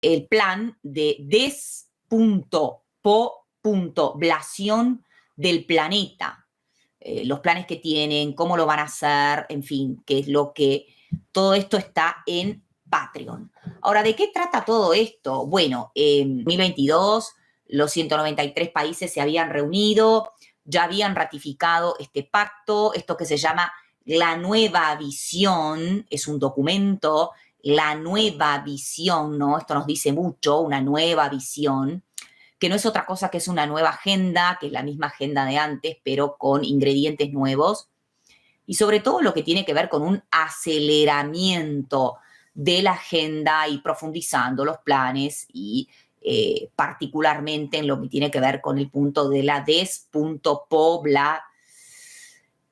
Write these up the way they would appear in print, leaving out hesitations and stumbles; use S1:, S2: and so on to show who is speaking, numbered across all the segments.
S1: el plan de despoblación del planeta. Los planes que tienen, cómo lo van a hacer, en fin, qué es lo que... Todo esto está en Patreon. Ahora, ¿de qué trata todo esto? Bueno, en 2022 los 193 países se habían reunido, ya habían ratificado este pacto, esto que se llama la nueva visión, es un documento, la nueva visión, ¿no? Esto nos dice mucho, una nueva visión, que no es otra cosa que es una nueva agenda, que es la misma agenda de antes, pero con ingredientes nuevos. Y sobre todo lo que tiene que ver con un aceleramiento de la agenda y profundizando los planes y particularmente en lo que tiene que ver con el punto de la despoblación.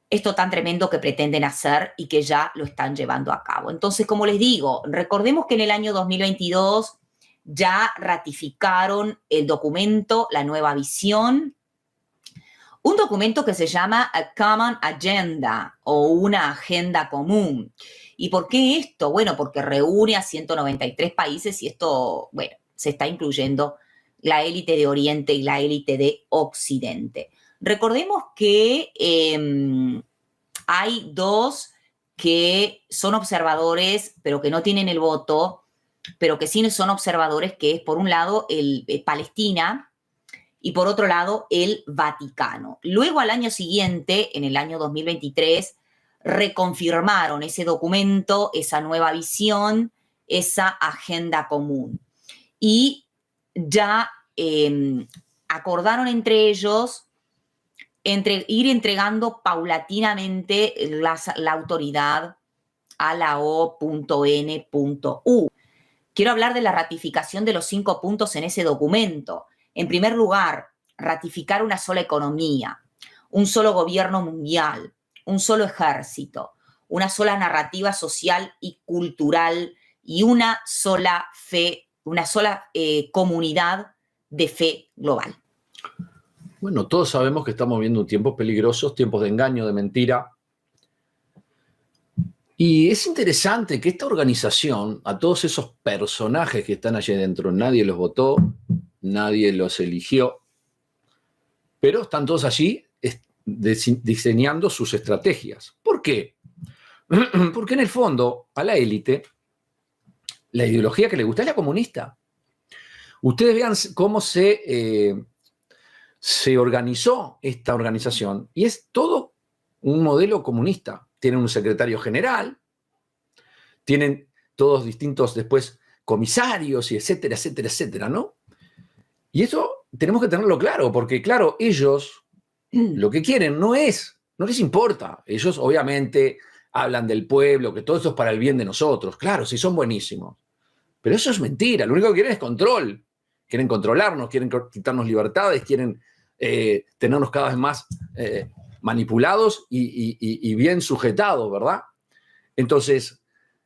S1: Esto tan tremendo que pretenden hacer y que ya lo están llevando a cabo. Entonces, como les digo, recordemos que en el año 2022 ya ratificaron el documento, la nueva visión, un documento que se llama A Common Agenda o una agenda común. ¿Y por qué esto? Bueno, porque reúne a 193 países y esto, bueno, se está incluyendo la élite de Oriente y la élite de Occidente. Recordemos que hay dos que son observadores, pero que no tienen el voto, pero que sí son observadores, que es por un lado Palestina y por otro lado el Vaticano. Luego al año siguiente, en el año 2023, reconfirmaron ese documento, esa nueva visión, esa agenda común. Y ya acordaron entre ellos ir entregando paulatinamente la autoridad a la O.N.U. Quiero hablar de la ratificación de los 5 puntos en ese documento. En primer lugar, ratificar una sola economía, un solo gobierno mundial, un solo ejército, una sola narrativa social y cultural y una sola fe, una sola comunidad de fe global.
S2: Bueno, todos sabemos que estamos viviendo tiempos peligrosos, tiempos de engaño, de mentira. Y es interesante que esta organización, a todos esos personajes que están allí dentro, nadie los votó, nadie los eligió, pero están todos allí diseñando sus estrategias. ¿Por qué? Porque en el fondo, a la élite, la ideología que le gusta es la comunista. Ustedes vean cómo se organizó esta organización y es todo un modelo comunista. Tienen un secretario general, tienen todos distintos después comisarios y etcétera, etcétera, etcétera, ¿no? Y eso tenemos que tenerlo claro, porque claro, ellos lo que quieren no les importa. Ellos obviamente hablan del pueblo, que todo esto es para el bien de nosotros. Claro, sí son buenísimos. Pero eso es mentira. Lo único que quieren es control. Quieren controlarnos, quieren quitarnos libertades, quieren tenernos cada vez más manipulados y bien sujetados, ¿verdad? Entonces,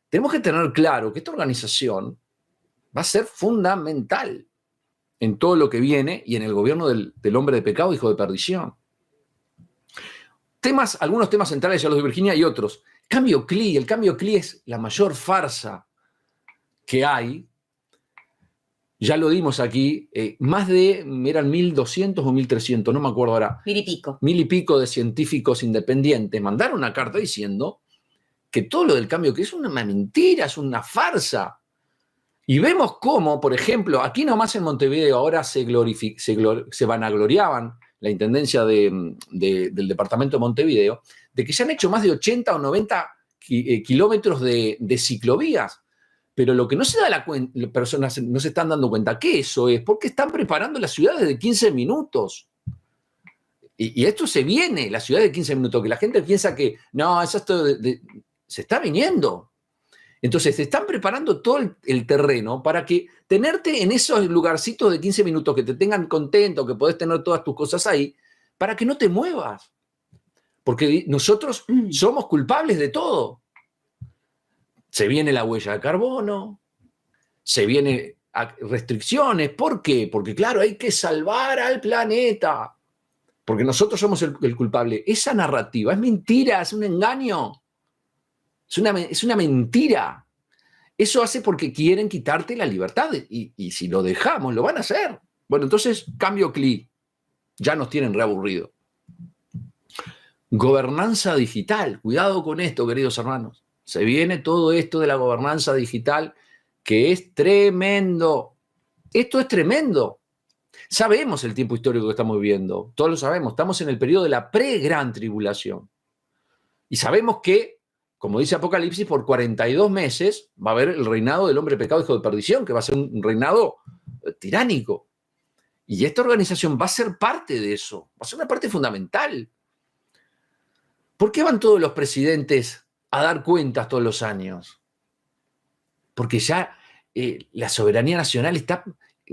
S2: tenemos que tener claro que esta organización va a ser fundamental en todo lo que viene y en el gobierno del hombre de pecado, hijo de perdición. Algunos temas centrales ya los de Virginia y otros. El cambio CLI es la mayor farsa que hay. Ya lo dimos aquí, más de, eran 1.200 o 1.300, no me acuerdo ahora.
S1: 1.000
S2: y pico de científicos independientes mandaron una carta diciendo que todo lo del cambio, que es una mentira, es una farsa. Y vemos cómo, por ejemplo, aquí nomás en Montevideo ahora se vanagloriaban la intendencia del departamento de Montevideo, de que se han hecho más de 80 o 90 kilómetros de ciclovías. Pero lo que no se da las personas no se están dando cuenta que eso es porque están preparando las ciudades de 15 minutos. Y esto se viene, la ciudad de 15 minutos, que la gente piensa que no, eso se está viniendo. Entonces, se están preparando todo el terreno para que tenerte en esos lugarcitos de 15 minutos que te tengan contento, que podés tener todas tus cosas ahí, para que no te muevas. Porque nosotros somos culpables de todo. Se viene la huella de carbono, se vienen restricciones. ¿Por qué? Porque, claro, hay que salvar al planeta. Porque nosotros somos el culpable. Esa narrativa es mentira, es un engaño. Es una mentira. Eso hace porque quieren quitarte la libertad y si lo dejamos, lo van a hacer. Bueno, entonces cambio clic. Ya nos tienen reaburrido. Gobernanza digital. Cuidado con esto, queridos hermanos. Se viene todo esto de la gobernanza digital que es tremendo. Esto es tremendo. Sabemos el tiempo histórico que estamos viviendo. Todos lo sabemos. Estamos en el periodo de la pre-gran tribulación. Y sabemos que, como dice Apocalipsis, por 42 meses va a haber el reinado del hombre pecado, hijo de perdición, que va a ser un reinado tiránico. Y esta organización va a ser parte de eso, va a ser una parte fundamental. ¿Por qué van todos los presidentes a dar cuentas todos los años? Porque ya la soberanía nacional está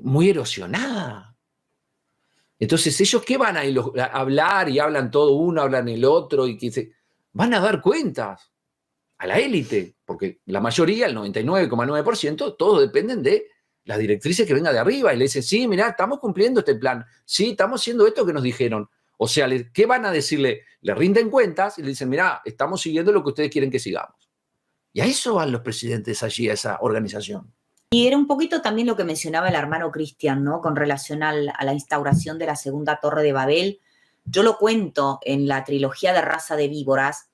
S2: muy erosionada. Entonces, ¿ellos qué van a hablar y hablan todo uno, hablan el otro? Van a dar cuentas a la élite, porque la mayoría, el 99,9%, todos dependen de las directrices que vengan de arriba y le dicen, sí, mirá, estamos cumpliendo este plan, sí, estamos haciendo esto que nos dijeron. O sea, ¿qué van a decirle? Le rinden cuentas y le dicen, mirá, estamos siguiendo lo que ustedes quieren que sigamos. Y a eso van los presidentes allí, a esa organización.
S1: Y era un poquito también lo que mencionaba el hermano Cristian, ¿no? Con relación a la instauración de la segunda Torre de Babel. Yo lo cuento en la trilogía de Raza de Víboras,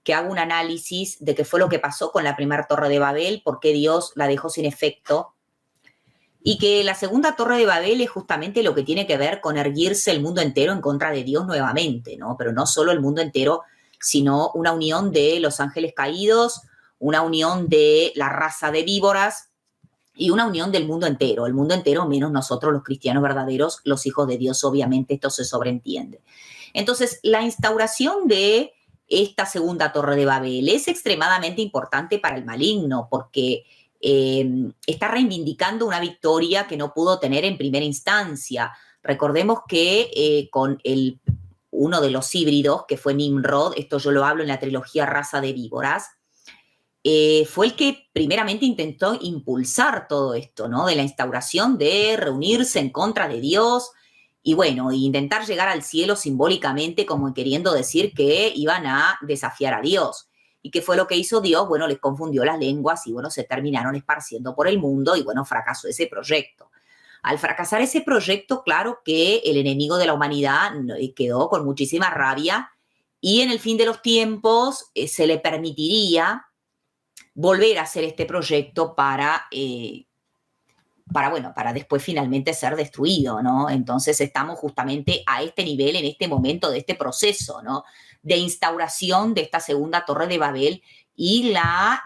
S1: que hago un análisis de qué fue lo que pasó con la primera Torre de Babel, por qué Dios la dejó sin efecto, y que la segunda Torre de Babel es justamente lo que tiene que ver con erguirse el mundo entero en contra de Dios nuevamente, ¿no? Pero no solo el mundo entero, sino una unión de los ángeles caídos, una unión de la raza de víboras y una unión del mundo entero. El mundo entero menos nosotros los cristianos verdaderos, los hijos de Dios, obviamente esto se sobreentiende. Entonces, la instauración de esta segunda Torre de Babel es extremadamente importante para el maligno porque está reivindicando una victoria que no pudo tener en primera instancia. Recordemos que con uno de los híbridos, que fue Nimrod, esto yo lo hablo en la trilogía Raza de Víboras, fue el que primeramente intentó impulsar todo esto, ¿no? De la instauración de reunirse en contra de Dios y bueno, intentar llegar al cielo simbólicamente como queriendo decir que iban a desafiar a Dios. ¿Y qué fue lo que hizo Dios? Bueno, les confundió las lenguas y bueno, se terminaron esparciendo por el mundo y bueno, fracasó ese proyecto. Al fracasar ese proyecto, claro que el enemigo de la humanidad quedó con muchísima rabia y en el fin de los tiempos se le permitiría volver a hacer este proyecto para después finalmente ser destruido, ¿no? Entonces estamos justamente a este nivel, en este momento de este proceso, ¿no? De instauración de esta segunda Torre de Babel y la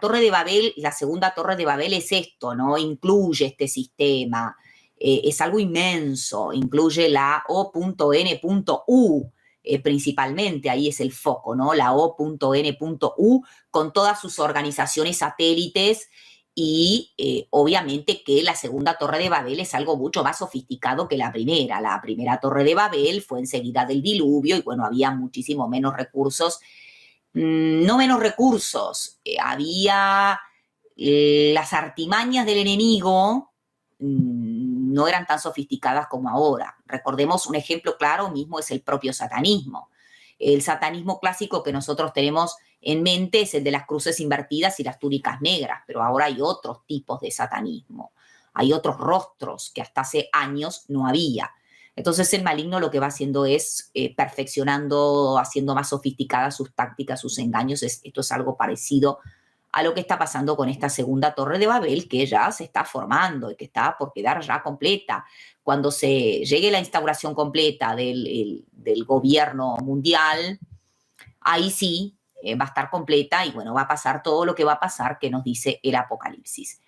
S1: Torre de Babel, la segunda Torre de Babel es esto, ¿no? Incluye este sistema, es algo inmenso, incluye la O.N.U, principalmente, ahí es el foco, ¿no? La O.N.U con todas sus organizaciones satélites y obviamente que la segunda Torre de Babel es algo mucho más sofisticado que la primera. La primera Torre de Babel fue enseguida del diluvio y bueno, había muchísimo menos recursos. No menos recursos, había las artimañas del enemigo, no eran tan sofisticadas como ahora. Recordemos un ejemplo claro mismo es el propio satanismo. El satanismo clásico que nosotros tenemos en mente es el de las cruces invertidas y las túnicas negras, pero ahora hay otros tipos de satanismo. Hay otros rostros que hasta hace años no había. Entonces el maligno lo que va haciendo es perfeccionando, haciendo más sofisticadas sus tácticas, sus engaños. Esto es algo parecido a lo que está pasando con esta segunda Torre de Babel, que ya se está formando y que está por quedar ya completa. Cuando se llegue la instauración completa del gobierno mundial, ahí sí va a estar completa y bueno, va a pasar todo lo que va a pasar que nos dice el Apocalipsis.